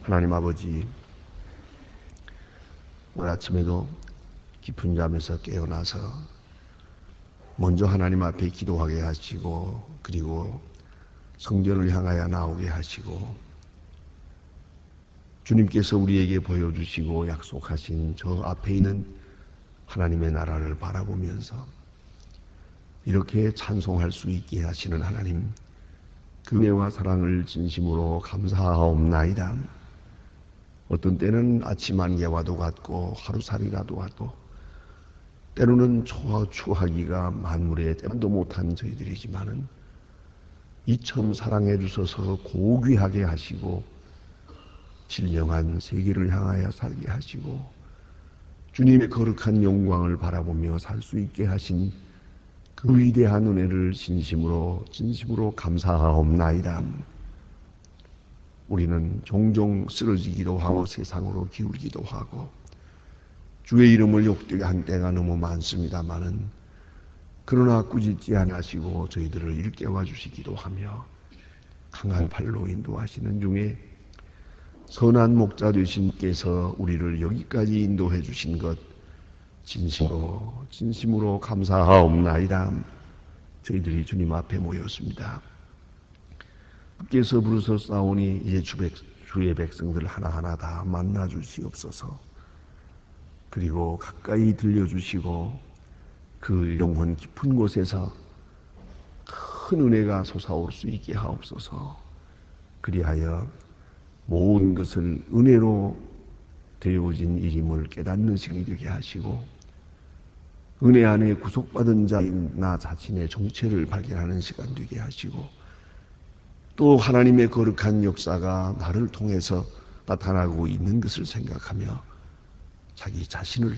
하나님 아버지, 오늘 아침에도 깊은 잠에서 깨어나서 먼저 하나님 앞에 기도하게 하시고, 그리고 성전을 향하여 나오게 하시고, 주님께서 우리에게 보여주시고 약속하신 저 앞에 있는 하나님의 나라를 바라보면서 이렇게 찬송할 수 있게 하시는 하나님, 그 은혜와 사랑을 진심으로 감사하옵나이다. 어떤 때는 아침 안개와도 같고 하루살이라도 같고, 때로는 추하기가 만물의 때만도 못한 저희들이지만은 이처럼 사랑해 주셔서 고귀하게 하시고 진정한 세계를 향하여 살게 하시고 주님의 거룩한 영광을 바라보며 살 수 있게 하신 그 위대한 은혜를 진심으로 감사하옵나이다. 우리는 종종 쓰러지기도 하고 세상으로 기울기도 하고 주의 이름을 욕되게 한 때가 너무 많습니다마는, 그러나 꾸짖지 않으시고 저희들을 일깨워 주시기도 하며 강한 팔로 인도하시는 중에 선한 목자 되신 께서 우리를 여기까지 인도해 주신 것 진심으로 감사하옵나이다. 저희들이 주님 앞에 모였습니다. 주께서 부르셨사오니 이제 주의 백성들 하나하나 다 만나 주시옵소서. 그리고 가까이 들려주시고 그 영혼 깊은 곳에서 큰 은혜가 솟아올 수 있게 하옵소서. 그리하여 모든 것을 은혜로 되어진 일임을 깨닫는 시간이 되게 하시고, 은혜 안에 구속받은 자인 나 자신의 정체를 발견하는 시간 되게 하시고, 또 하나님의 거룩한 역사가 나를 통해서 나타나고 있는 것을 생각하며 자기 자신을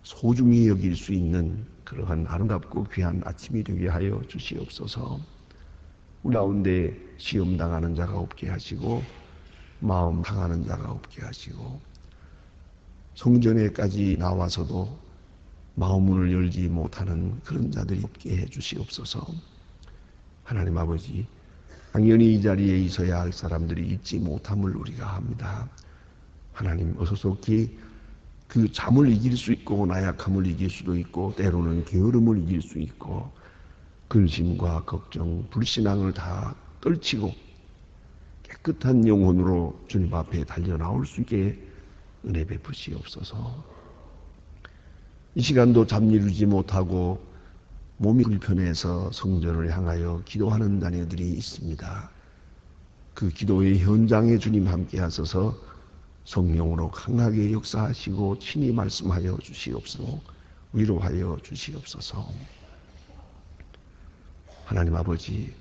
소중히 여길 수 있는 그러한 아름답고 귀한 아침이 되게 하여 주시옵소서. 우리 가운데 시험 당하는 자가 없게 하시고 마음 상하는 자가 없게 하시고, 성전에까지 나와서도 마음문을 열지 못하는 그런 자들이 없게 해 주시옵소서. 하나님 아버지, 당연히 이 자리에 있어야 할 사람들이 있지 못함을 우리가 합니다. 하나님, 어서 속히 그 잠을 이길 수 있고 나약함을 이길 수도 있고 때로는 게으름을 이길 수 있고 근심과 걱정, 불신앙을 다 떨치고 깨끗한 영혼으로 주님 앞에 달려나올 수 있게 은혜 베푸시옵소서. 이 시간도 잠이루지 못하고 몸이 불편해서 성전을 향하여 기도하는 자녀들이 있습니다. 그 기도의 현장에 주님 함께 하셔서 성령으로 강하게 역사하시고 친히 말씀하여 주시옵소서. 위로하여 주시옵소서. 하나님 아버지,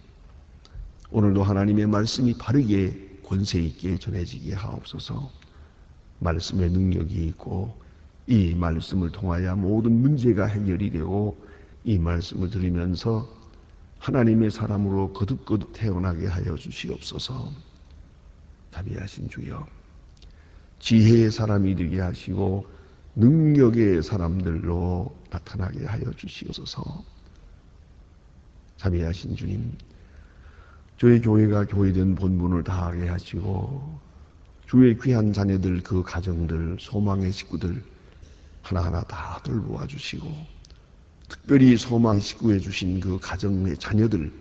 오늘도 하나님의 말씀이 바르게 권세 있게 전해지게 하옵소서. 말씀의 능력이 있고 이 말씀을 통하여 모든 문제가 해결이 되고 이 말씀을 들으면서 하나님의 사람으로 거듭거듭 태어나게 하여 주시옵소서. 자비하신 주여, 지혜의 사람이 되게 하시고 능력의 사람들로 나타나게 하여 주시옵소서. 자비하신 주님, 저희 교회가 교회된 본분을 다하게 하시고 주의 귀한 자녀들, 그 가정들, 소망의 식구들 하나하나 다 돌보아 주시고, 특별히 소망 식구해 주신 그 가정의 자녀들,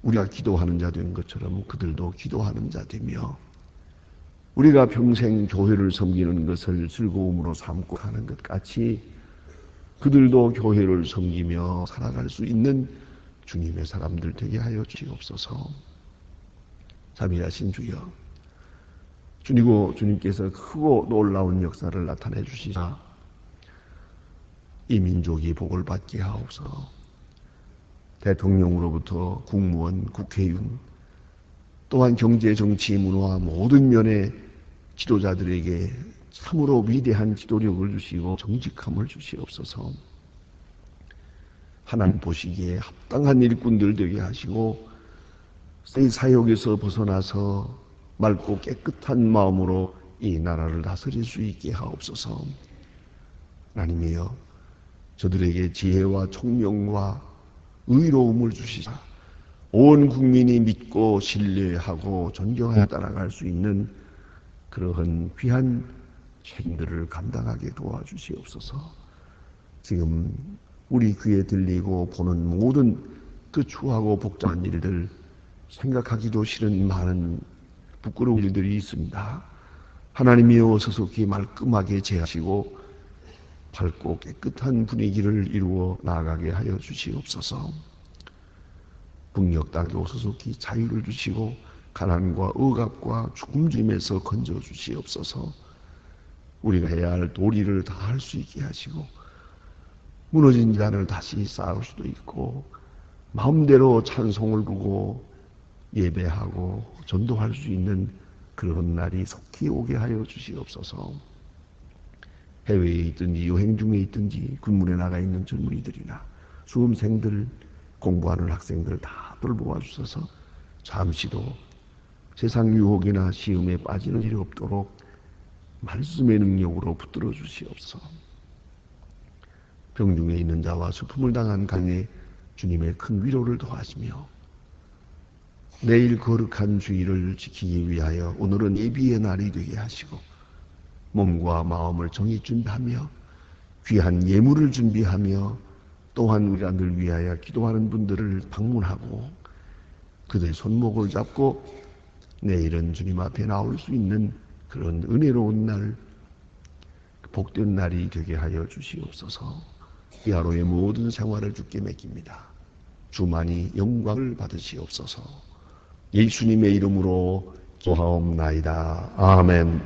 우리가 기도하는 자 된 것처럼 그들도 기도하는 자 되며, 우리가 평생 교회를 섬기는 것을 즐거움으로 삼고 하는 것 같이 그들도 교회를 섬기며 살아갈 수 있는 주님의 사람들 되게 하여 주시옵소서. 자비하신 주여, 주님께서 크고 놀라운 역사를 나타내 주시사 이 민족이 복을 받게 하옵소서. 대통령으로부터 국무원, 국회의원, 또한 경제, 정치, 문화 모든 면의 지도자들에게 참으로 위대한 지도력을 주시고 정직함을 주시옵소서. 하나님 보시기에 합당한 일꾼들 되게 하시고 이 사역에서 벗어나서 맑고 깨끗한 마음으로 이 나라를 다스릴 수 있게 하옵소서. 하나님이여, 저들에게 지혜와 총명과 의로움을 주시사 온 국민이 믿고 신뢰하고 존경하여 따라갈 수 있는 그러한 귀한 책임들을 감당하게 도와주시옵소서. 지금 우리 귀에 들리고 보는 모든 그 추하고 복잡한 일들, 생각하기도 싫은 많은 부끄러운 일들이 있습니다. 하나님이여 서속히 말끔하게 제하시고 밝고 깨끗한 분위기를 이루어 나아가게 하여 주시옵소서. 북녘 땅도 서속히 자유를 주시고 가난과 억압과 죽음짐에서 건져 주시옵소서. 우리가 해야 할 도리를 다 할 수 있게 하시고 무너진 자를 다시 쌓을 수도 있고 마음대로 찬송을 부르고 예배하고 전도할 수 있는 그런 날이 속히 오게 하여 주시옵소서. 해외에 있든지 여행 중에 있든지 군문에 나가 있는 젊은이들이나 수험생들, 공부하는 학생들 다 돌보아 주셔서 잠시도 세상 유혹이나 시험에 빠지는 일이 없도록 말씀의 능력으로 붙들어 주시옵소서. 병중에 있는 자와 슬픔을 당한 강에 주님의 큰 위로를 더하시며 내일 거룩한 주일을 지키기 위하여 오늘은 예비의 날이 되게 하시고 몸과 마음을 정히 준비하며 귀한 예물을 준비하며 또한 우리가 늘 위하여 기도하는 분들을 방문하고 그들의 손목을 잡고 내일은 주님 앞에 나올 수 있는 그런 은혜로운 날, 복된 날이 되게 하여 주시옵소서. 이 하루의 모든 생활을 주께 맡깁니다. 주만이 영광을 받으시옵소서. 예수님의 이름으로 기도하옵나이다. 아멘.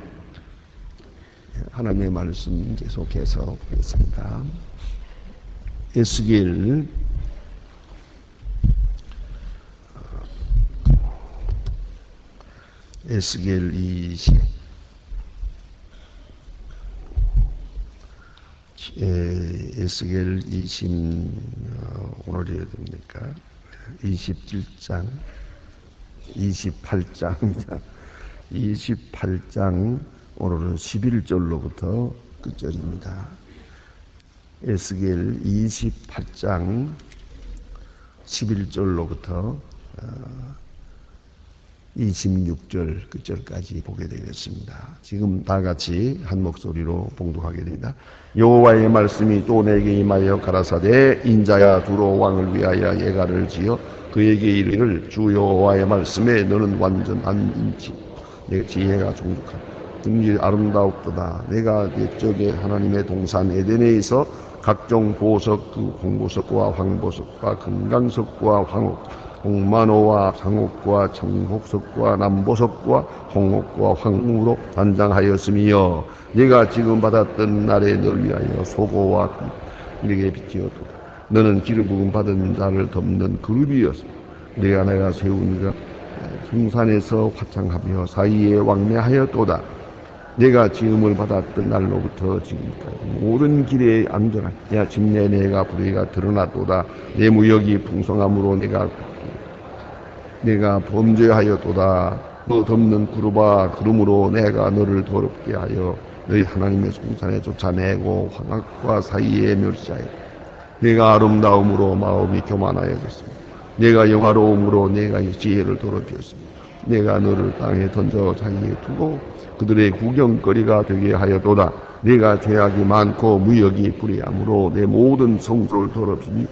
하나님의 말씀 계속해서 보겠습니다. 에스겔 20 에스겔 20 오늘이 됩니까? 27장 28장 오늘은 11절로부터 끝절입니다. 에스겔 28장 11절로부터 26절 끝절까지 보게 되겠습니다. 지금 다 같이 한 목소리로 봉독하게 됩니다. 여호와의 말씀이 또 내게 임하여 가라사대 인자야 두로 왕을 위하여 예가를 지어 그에게 이르기를 주 여호와의 말씀에 너는 완전한 인치 내 지혜가 종족한 등지 아름다웠도다. 내가 옛적에 하나님의 동산 에덴에 서 각종 보석 그 홍보석과 황보석과 금강석과 황옥 홍만호와 상옥과 청옥석과 남보석과 홍옥과 황무로 단장하였으며 네가 지금 받았던 날에 널 위하여 소고와 네게 빛이었도다. 너는 기름 부음 받은 자를 덮는 그룹이었으며 내가 세운 이가 성산에서 화창하며 사이에 왕래하였도다. 내가 지음을 받았던 날로부터 지금까지 모든 길에 안전한 이 아침내 내가 불의가 드러났도다. 내 무역이 풍성함으로 내가 범죄하였도다. 너 덮는 그룹아 그러므로 내가 너를 더럽게 하여 너희 하나님의 성산에 쫓아내고 황학과 사이에 멸시하여 내가 아름다움으로 마음이 교만하여졌습니다. 내가 영화로움으로 내가 지혜를 더럽혔습니다. 내가 너를 땅에 던져 자기에 두고 그들의 구경거리가 되게 하여도다. 내가 죄악이 많고 무역이 불의함으로 내 모든 성소를 더럽히니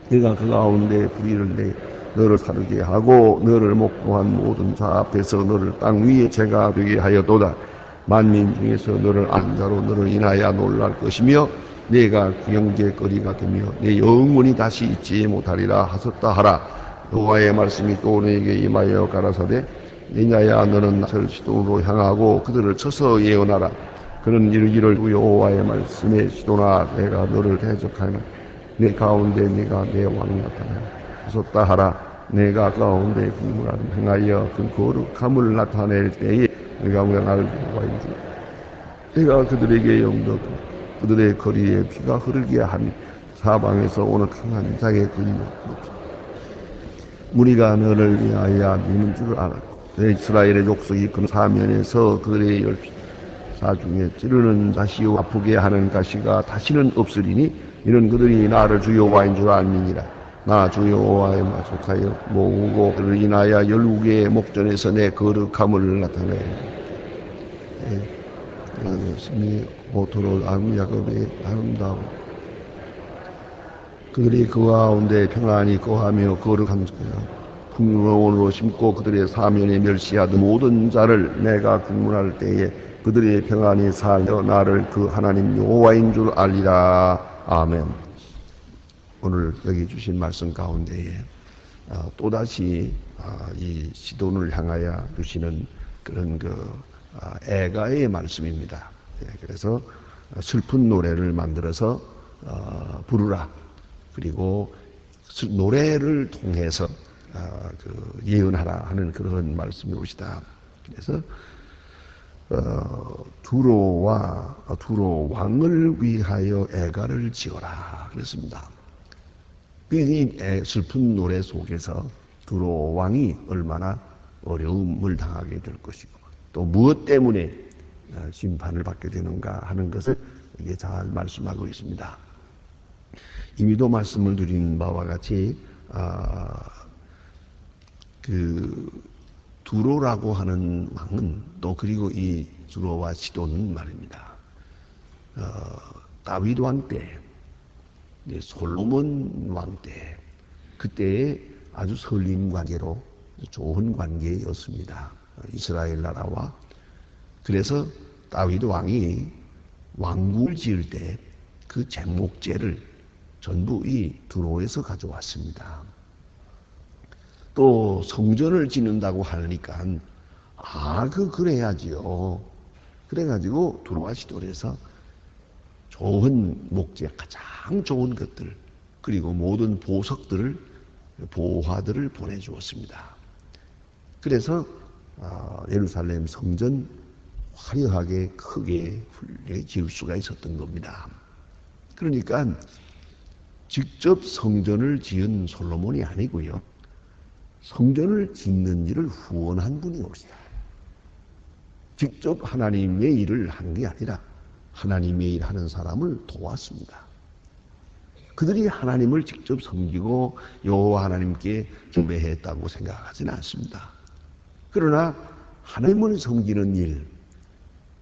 내가 그 가운데 불의를 내 너를 사르게 하고 너를 목도한 모든 자 앞에서 너를 땅 위에 죄가 되게 하여도다. 만민 중에서 너를 아는 자로 너를 인하여 놀랄 것이며 내가 구경제거리가 되며 내 영원히 다시 잊지 못하리라 하셨다 하라. 여호와의 말씀이 또 내게 임하여 가라사대 내냐야 너는 낯을 시돈으로 향하고 그들을 쳐서 예언하라. 그는 이르기를 여호와의 말씀에 시돈아 내가 너를 대적하나 내 가운데 네가 내 왕이 나타나라 하셨다 하라. 내가 가운데 국물을 행하여 그 거룩함을 나타낼 때에 내가 나를 보호하여 주라. 내가 그들에게 영덕 그들의 거리에 피가 흐르게 하니 사방에서 오는 강한 자의 근력 무리가 너를 위하여 미는 줄 알았고 이스라엘의 족속이 그 사면에서 그들의 열피 사중에 찌르는 가시요 아프게 하는 가시가 다시는 없으리니 이는 그들이 나를 주 여호와인 줄 알미니라. 나 주 여호와의 마속하여 모으고 그를 인하여 열국의 목전에서 내 거룩함을 나타내 예수님이 모토로 야곱의 아름다움 그들이 그 가운데 평안히 거하며 거룩한 풍요로움으로 심고 그들의 사면에 멸시하던 모든 자를 내가 국문할 때에 그들의 평안히 살려 나를 그 하나님 여호와인 줄 알리라. 아멘. 오늘 여기 주신 말씀 가운데에 또다시 이 시돈을 향하여 주시는 그런 애가의 말씀입니다. 그래서 슬픈 노래를 만들어서 부르라. 그리고 노래를 통해서 예언하라 하는 그런 말씀이 오시다. 그래서 두로 왕을 위하여 애가를 지어라 그랬습니다. 이 슬픈 노래 속에서 두로 왕이 얼마나 어려움을 당하게 될 것이고 또 무엇 때문에 심판을 받게 되는가 하는 것을 이게 잘 말씀하고 있습니다. 이미도 말씀을 드린 바와 같이 두로라고 하는 왕은 또 그리고 이 두로와 시돈은 말입니다. 다윗 왕 때, 솔로몬 왕 때, 그때의 아주 설림 관계로 좋은 관계였습니다. 이스라엘 나라와. 그래서 다윗 왕이 왕궁을 지을 때 그 제목제를 전부 이 두로에서 가져왔습니다. 또 성전을 짓는다고 하니까 그래야지요. 그래가지고 두로와 시돈에서 좋은 목재, 가장 좋은 것들 그리고 모든 보석들을 보화들을 보내주었습니다. 그래서 예루살렘 성전 화려하게 크게 훌륭하게 지을 수가 있었던 겁니다. 그러니까 직접 성전을 지은 솔로몬이 아니고요. 성전을 짓는 일을 후원한 분이 없어요. 직접 하나님의 일을 하는 게 아니라 하나님의 일 하는 사람을 도왔습니다. 그들이 하나님을 직접 섬기고 여호와 하나님께 경배했다고 생각하지는 않습니다. 그러나 하나님을 섬기는 일,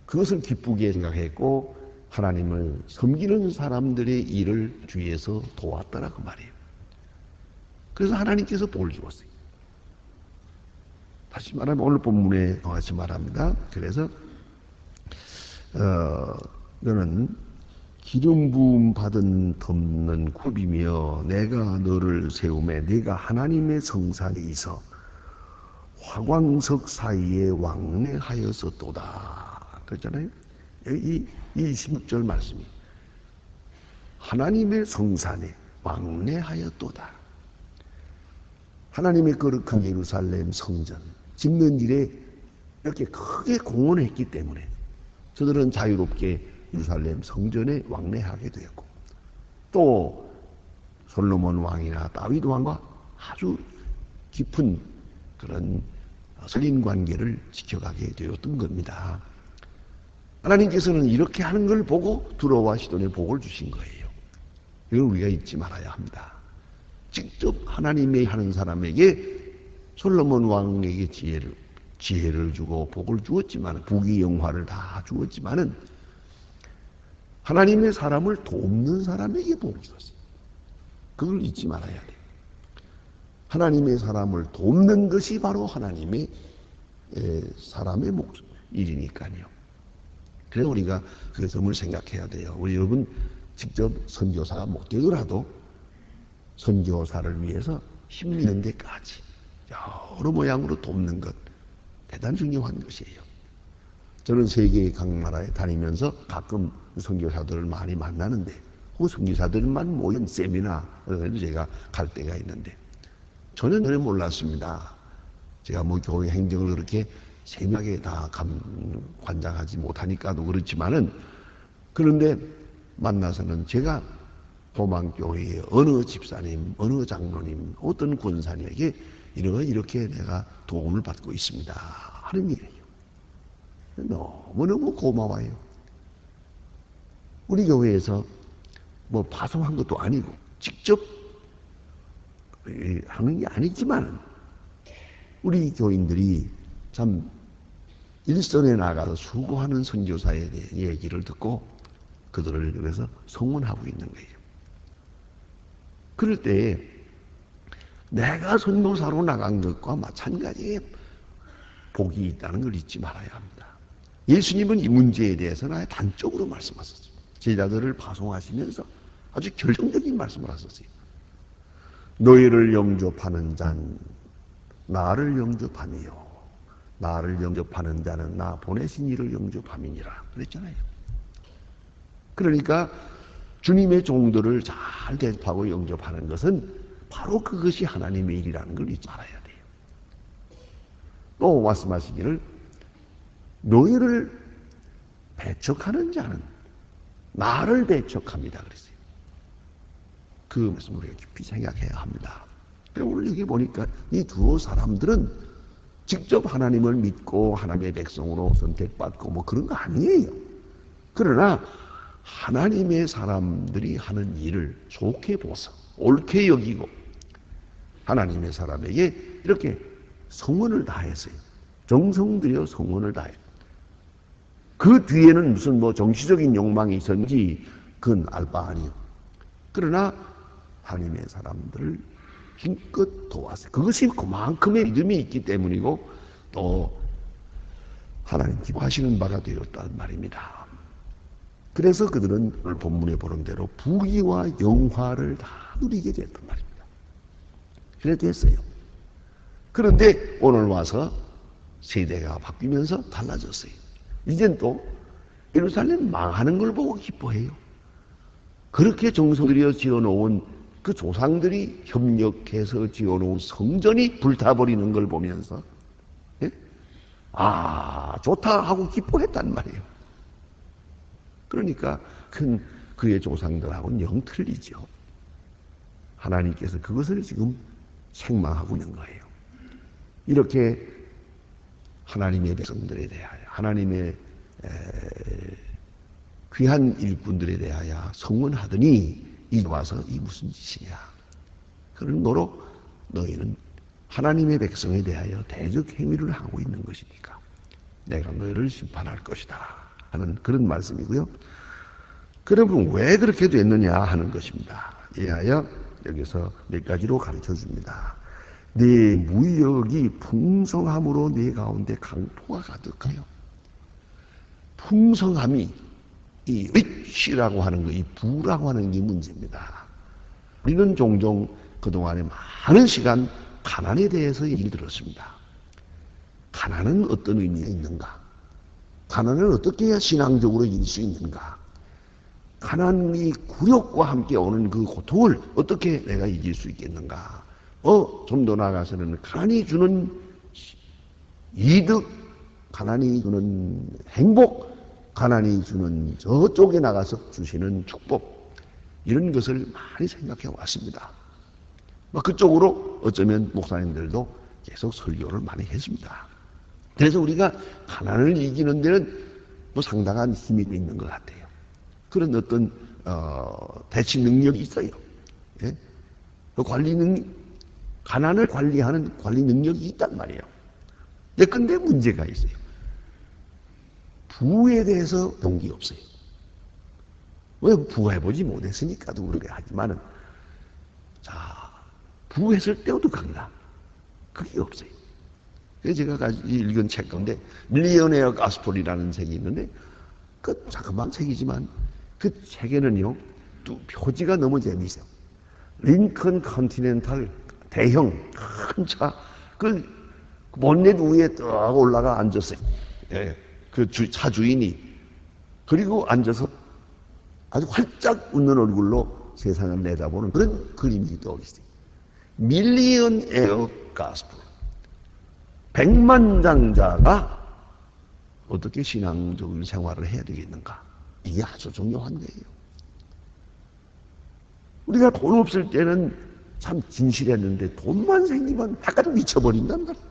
그것을 기쁘게 생각했고 하나님을 섬기는 사람들의 일을 주위에서 도왔더라고 말이에요. 그래서 하나님께서 복을 주었어요. 다시 말하면 오늘 본문에 같이 말합니다. 그래서 너는 기름 부음 받은 덮는 굽이며 내가 너를 세우매 네가 하나님의 성산에 있어 화광석 사이에 왕래하였었도다. 그랬잖아요. 이 16절 말씀이 하나님의 성산에 왕래하였도다. 하나님의 거룩한 예루살렘 성전 짓는 일에 이렇게 크게 공헌했기 때문에 저들은 자유롭게 예루살렘 성전에 왕래하게 되었고 또 솔로몬 왕이나 다윗 왕과 아주 깊은 그런 설린 관계를 지켜가게 되었던 겁니다. 하나님께서는 이렇게 하는 걸 보고 두로와 시돈에 복을 주신 거예요. 이걸 우리가 잊지 말아야 합니다. 직접 하나님의 하는 사람에게 솔로몬 왕에게 지혜를 주고 복을 주었지만 부귀영화를 다 주었지만은 하나님의 사람을 돕는 사람에게 복을 줬어요. 그걸 잊지 말아야 돼요. 하나님의 사람을 돕는 것이 바로 하나님의 사람의 일이니까요. 그래서 우리가 그 점을 생각해야 돼요. 우리 여러분 직접 선교사가 못 되더라도 선교사를 위해서 힘내는 데까지 여러 모양으로 돕는 것 대단히 중요한 것이에요. 저는 세계 각 나라에 다니면서 가끔 선교사들을 많이 만나는데 그 선교사들만 모인 세미나에도 제가 갈 때가 있는데 저는 몰랐습니다. 제가 뭐 교회 행정을 그렇게 세밀하게 다 관장하지 못하니까도 그렇지만은 그런데 만나서는 제가 도망교회의 어느 집사님, 어느 장로님, 어떤 권사님에게 이렇게 내가 도움을 받고 있습니다 하는 일이에요. 너무너무 고마워요. 우리 교회에서 뭐 파송한 것도 아니고 직접 하는 게 아니지만 우리 교인들이 참 일선에 나가서 수고하는 선교사에 대한 얘기를 듣고 그들을 그래서 성원하고 있는 거예요. 그럴 때 내가 선교사로 나간 것과 마찬가지의 복이 있다는 걸 잊지 말아야 합니다. 예수님은 이 문제에 대해서는 아예 단적으로 말씀하셨어요. 제자들을 파송하시면서 아주 결정적인 말씀을 하셨어요. 너희를 영접하는 자는 나를 영접하니요, 나를 영접하는 자는 나 보내신 이를 영접함이니라 그랬잖아요. 그러니까 주님의 종들을 잘 대접하고 영접하는 것은 바로 그것이 하나님의 일이라는 걸 잊지 말아야 돼요. 또 말씀하시기를 너희를 배척하는 자는 나를 배척합니다 그랬어요. 그 말씀을 우리가 깊이 생각해야 합니다. 오늘 여기 보니까 이 두 사람들은 직접 하나님을 믿고 하나님의 백성으로 선택받고 뭐 그런 거 아니에요. 그러나 하나님의 사람들이 하는 일을 좋게 보서 옳게 여기고 하나님의 사람에게 이렇게 성원을 다했어요. 정성 들여 성원을 다해. 그 뒤에는 무슨 뭐 정치적인 욕망이 있었는지 그건 알 바 아니에요. 그러나 하나님의 사람들을 힘껏 도왔어요. 그것이 그만큼의 믿음이 있기 때문이고 또 하나님 기뻐하시는 바가 되었단 말입니다. 그래서 그들은 오늘 본문에 보는 대로 부귀와 영화를 다 누리게 됐단 말입니다. 그래 됐어요. 그런데 오늘 와서 세대가 바뀌면서 달라졌어요. 이젠 또 예루살렘 망하는 걸 보고 기뻐해요. 그렇게 정성 들여 지어놓은 그 조상들이 협력해서 지어놓은 성전이 불타버리는 걸 보면서 예? 아 좋다 하고 기뻐했단 말이에요. 그러니까 그의 조상들하고는 영 틀리죠. 하나님께서 그것을 지금 책망하고 있는 거예요. 이렇게 하나님의 백성들에 대하여 하나님의 귀한 일꾼들에 대하여 성원하더니 이제 와서 이 무슨 짓이냐. 그런 노로 너희는 하나님의 백성에 대하여 대적 행위를 하고 있는 것이니까 내가 너희를 심판할 것이다 하는 그런 말씀이고요. 그러면 왜 그렇게 됐느냐 하는 것입니다. 이하여 여기서 몇 가지로 가르쳐 줍니다. 네 무역이 풍성함으로 네 가운데 강포가 가득하여. 풍성함이 이 rich라고 하는 거, 이 부라고 하는 게 문제입니다. 우리는 종종 그동안에 많은 시간 가난에 대해서 얘기를 들었습니다. 가난은 어떤 의미가 있는가? 가난을 어떻게 해야 신앙적으로 이길 수 있는가? 가난이 굴욕과 함께 오는 그 고통을 어떻게 내가 이길 수 있겠는가? 좀 더 나아가서는 가난이 주는 이득, 가난이 주는 행복, 가난이 주는 저쪽에 나가서 주시는 축복, 이런 것을 많이 생각해 왔습니다. 그쪽으로 어쩌면 목사님들도 계속 설교를 많이 했습니다. 그래서 우리가 가난을 이기는 데는 상당한 힘이 있는 것 같아요. 그런 어떤 대치 능력이 있어요. 예? 가난을 관리하는 관리 능력이 있단 말이에요. 근데 문제가 있어요. 부에 대해서 동기 없어요. 왜 부해보지 못했으니까도 그렇게 하지만은 부했을 때도 강나 그게 없어요. 그래서 제가 읽은 책 가운데 밀리어네어 가스폴이라는 책이 있는데 그 자그마한 책이지만 그 책에는요 또 표지가 너무 재미있어요. 링컨 컨티넨탈 대형 큰 차 그 본넷 위에 딱 올라가 앉았어요. 예, 그 차 주인이 그리고 앉아서 아주 활짝 웃는 얼굴로 세상을 내다보는 그런 그림이 떠오르어요. 밀리언 에어 가스폴. 백만장자가 어떻게 신앙적인 생활을 해야 되겠는가? 이게 아주 중요한 거예요. 우리가 돈 없을 때는 참 진실했는데 돈만 생기면 약간 미쳐버린단 말이에요.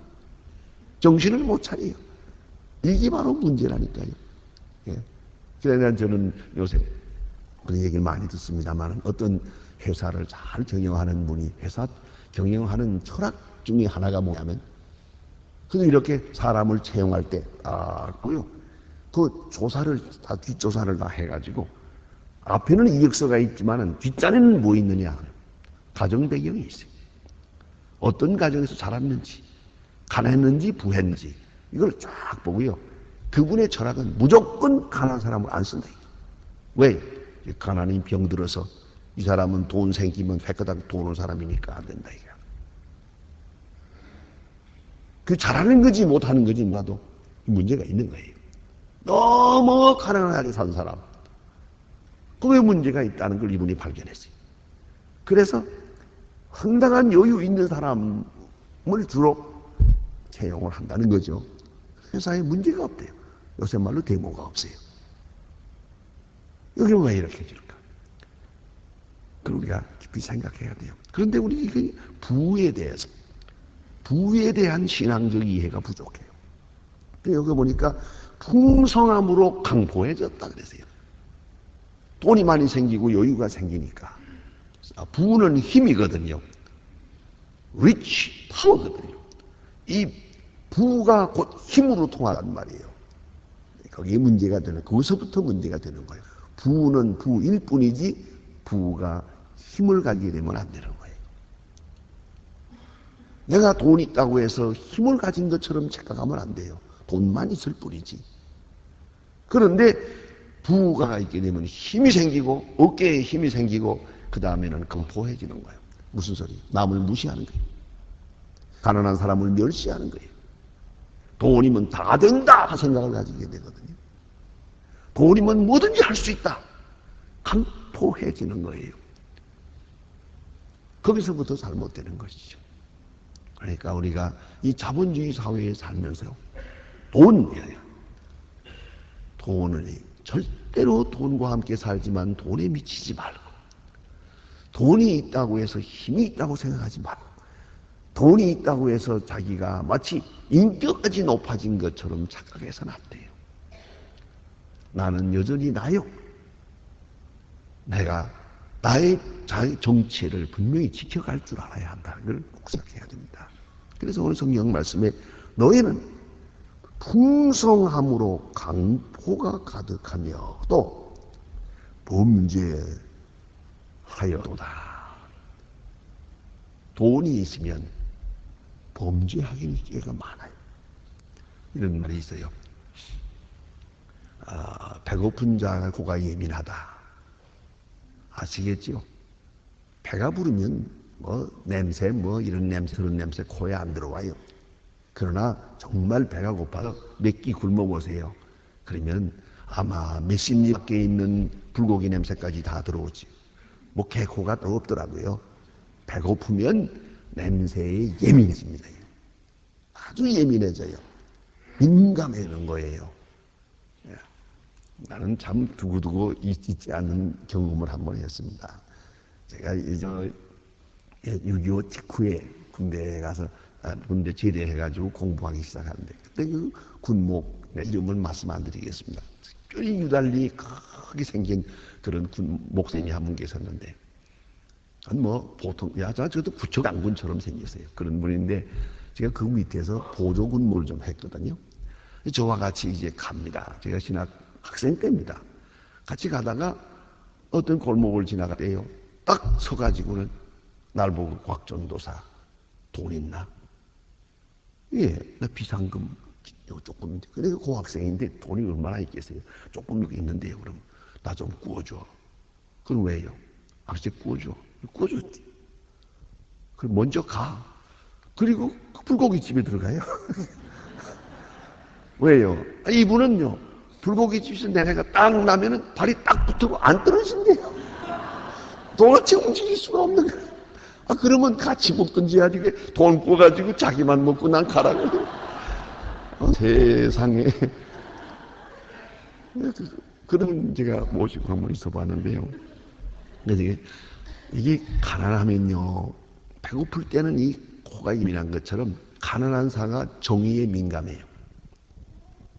정신을 못 차려요. 이게 바로 문제라니까요. 예. 그래서 저는 요새 그런 얘기를 많이 듣습니다만 어떤 회사를 잘 경영하는 분이 회사 경영하는 철학 중에 하나가 뭐냐면 그래서 이렇게 사람을 채용할 때, 고요. 그 조사를, 뒷조사를 다 해가지고, 앞에는 이력서가 있지만은 뒷자리는 뭐 있느냐. 가정 배경이 있어요. 어떤 가정에서 자랐는지, 가난했는지, 부했는지, 이걸 쫙 보고요. 그분의 철학은 무조건 가난한 사람을 안 쓴다. 왜? 가난이 병들어서 이 사람은 돈 생기면 획가닥 돈 온 사람이니까 안 된다. 이게. 그 잘하는 거지 못하는 거지 나도 문제가 있는 거예요. 너무 가난하게 산 사람. 그게 문제가 있다는 걸 이분이 발견했어요. 그래서 황당한 여유 있는 사람을 주로 채용을 한다는 거죠. 회사에 문제가 없대요. 요새 말로 데모가 없어요. 여기는 왜 이렇게 줄까? 그걸 우리가 깊이 생각해야 돼요. 그런데 우리 부에 대한 신앙적 이해가 부족해요. 여기 보니까 풍성함으로 강포해졌다 그랬어요. 돈이 많이 생기고 여유가 생기니까. 부는 힘이거든요. rich power거든요. 이 부가 곧 힘으로 통하단 말이에요. 거기에 문제가 되는, 거기서부터 문제가 되는 거예요. 부는 부일 뿐이지 부가 힘을 가지게 되면 안 되는 거예요. 내가 돈 있다고 해서 힘을 가진 것처럼 착각하면 안 돼요. 돈만 있을 뿐이지. 그런데 부가 있게 되면 힘이 생기고 어깨에 힘이 생기고 그 다음에는 공포해지는 거예요. 무슨 소리? 남을 무시하는 거예요. 가난한 사람을 멸시하는 거예요. 돈이면 다 된다 생각을 가지게 되거든요. 돈이면 뭐든지 할 수 있다. 강포해지는 거예요. 거기서부터 잘못되는 것이죠. 그러니까 우리가 이 자본주의 사회에 살면서 돈을 절대로 돈과 함께 살지만 돈에 미치지 말고, 돈이 있다고 해서 힘이 있다고 생각하지 말고, 돈이 있다고 해서 자기가 마치 인격까지 높아진 것처럼 착각해서는 안 돼요. 나는 여전히 나요. 내가 나의 정체를 분명히 지켜갈 줄 알아야 한다는 걸 꼭 생각해야 됩니다. 그래서 오늘 성경 말씀에 너희는 풍성함으로 강포가 가득하며 또 범죄하여도다. 돈이 있으면 범죄하기는 기회가 많아요. 이런 말이 있어요. 배고픈 자가 고가 예민하다. 아시겠지요? 배가 부르면 냄새 이런 냄새 저런 냄새 코에 안 들어와요. 그러나 정말 배가 고파서 몇 끼 굶어보세요. 그러면 아마 몇십 리 밖에 있는 불고기 냄새까지 다 들어오지. 개코가 더 없더라고요. 배고프면 냄새에 예민해집니다. 아주 예민해져요. 민감해지는 거예요. 나는 참 두고두고 잊지 않는 경험을 한번 했습니다. 제가 6.25 직후에 군대에 가서 군대 제대해가지고 공부하기 시작하는데 그때 그 군목 이름을 말씀 안 드리겠습니다. 뼈리 유달리 크게 생긴 그런 목선이 한 분 계셨는데 보통 저도 구척장군처럼 생겼어요. 그런 분인데 제가 그 밑에서 보조 군무를 좀 했거든요. 저와 같이 이제 갑니다. 제가 신학 학생 때입니다. 같이 가다가 어떤 골목을 지나가대요. 딱 서가지고는 날 보고 곽전도사 돈 있나? 예, 나 비상금 조금인데. 그래서 고학생인데 돈이 얼마나 있겠어요? 조금 있는데요. 그럼 나 좀 구워줘. 그럼 왜요? 아저씨 구워줘. 구워줬지. 그럼 먼저 가. 그리고 그 불고기집에 들어가요. 왜요? 이분은요. 불고기집에서 내가 딱 나면은 발이 딱 붙고 안 떨어진대요. 도대체 움직일 수가 없는 거예요. 그러면 같이 먹든지 해야지. 돈 구워가지고 자기만 먹고 난 가라고. 세상에. 그런 제가 모시고 한번 있어 봤는데요. 그래서 이게 가난하면요. 배고플 때는 이 코가 예민한 것처럼 가난한 사가 정의에 민감해요.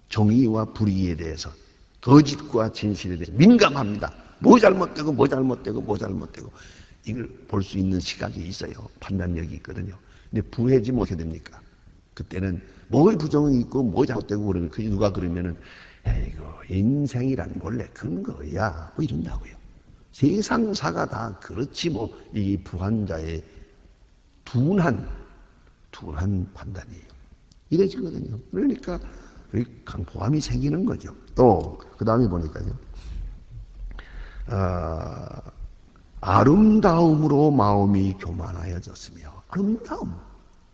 정의와 불의에 대해서, 거짓과 진실에 대해서 민감합니다. 뭐 잘못되고 이걸 볼 수 있는 시각이 있어요. 판단력이 있거든요. 근데 부해지 못해 됩니까? 그때는 뭐 부정이 있고 뭐 잘못되고 그러면 그 누가 그러면은 에이고 인생이란 원래 그런 거야 뭐 이런다고요. 세상사가 다 그렇지 뭐 이 부한자의 둔한 판단이에요. 이래지거든요. 그러니까 강포함이 생기는 거죠. 또 그 다음에 보니까요. 아름다움으로 마음이 교만하여졌으며 아름다움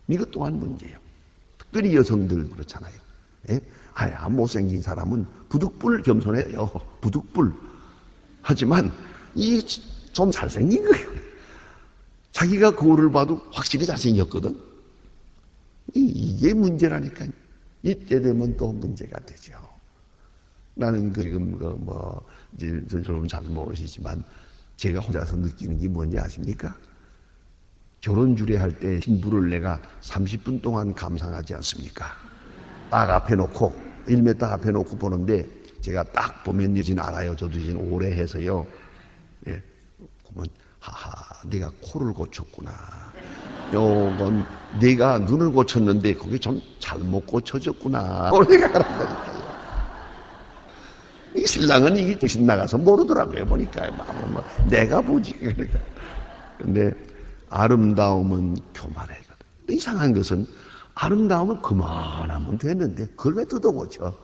이것 또한 문제예요. 특별히 여성들 그렇잖아요. 예? 못생긴 사람은 부득불 겸손해요. 부득불. 하지만 이 좀 잘생긴 거예요. 자기가 거울을 봐도 확실히 잘생겼거든. 이게 문제라니까요. 이때 되면 또 문제가 되죠. 나는 여러분 잘 모르시지만 제가 혼자서 느끼는 게 뭔지 아십니까? 결혼 주례할 때 신부를 내가 30분 동안 감상하지 않습니까? 딱 앞에 놓고 1m 앞에 놓고 보는데 제가 딱 보면 이제 알아요. 저도 이제 오래 해서요. 예, 보면 네가 코를 고쳤구나. 요건 네가 눈을 고쳤는데 그게 좀 잘못 고쳐졌구나. 내가 알았다니까요. 이 신랑은 이게 정신 나가서 모르더라고요. 보니까 내가 보지. 그러니까. 근데 아름다움은 교만해거든. 이상한 것은 아름다움은 그만하면 되는데 그걸 왜 뜯어 고쳐?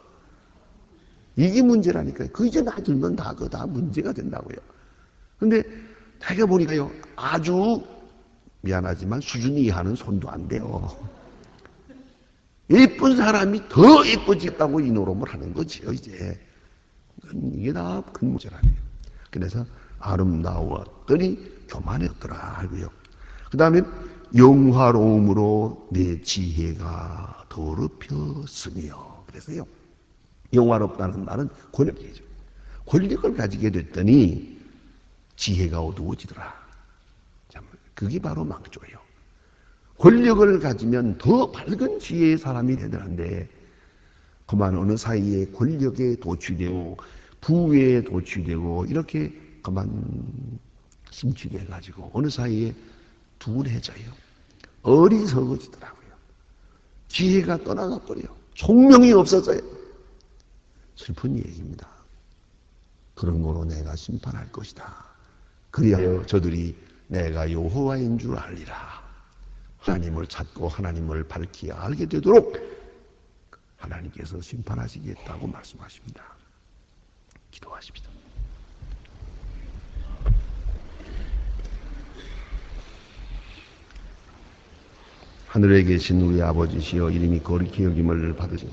이게 문제라니까요. 그 이제 나이 들면 다 문제가 된다고요. 근데 내가 보니까요, 아주 미안하지만 수준 이하는 손도 안 돼요. 예쁜 사람이 더 예뻐지겠다고 이 노름을 하는 거지요, 이제. 이게 다 큰 문제라네요. 그래서 아름다웠더니 교만했더라 하고요. 그 다음에 영화로움으로 내 지혜가 더럽혔으며. 그래서요, 영화롭다는 말은 권력이죠. 권력을 가지게 됐더니 지혜가 어두워지더라. 참, 그게 바로 망조예요. 권력을 가지면 더 밝은 지혜의 사람이 되는데 그만 어느 사이에 권력에 도취되고 부에 도취되고 이렇게 그만 심취돼 가지고 어느 사이에 둔해져요. 어리석어지더라고요. 지혜가 떠나가 버려요. 총명이 없어져요. 슬픈 얘기입니다. 그런 거로 내가 심판할 것이다. 그리하여 저들이 내가 여호와인 줄 알리라. 하나님을 찾고 하나님을 밝히 알게 되도록 하나님께서 심판하시겠다고 말씀하십니다. 기도하십시다. 하늘에 계신 우리 아버지시여 이름이 거룩히 여김을 받으신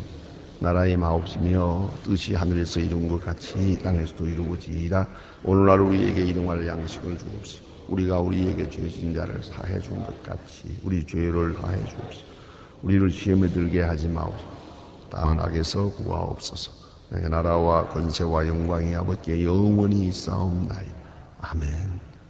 나라의 마옵시며 뜻이 하늘에서 이룬 것 같이 땅에서도 이루어지이다. 오늘날 우리에게 일용할 양식을 주옵소서. 우리가 우리에게 죄진 자를 사해 준 것 같이 우리 죄를 사해 주옵소서. 우리를 시험에 들게 하지 마옵소서. 다만 악에서 구하옵소서. 나라와 권세와 영광이 아버지께 영원히 있사옵나이다. 아멘.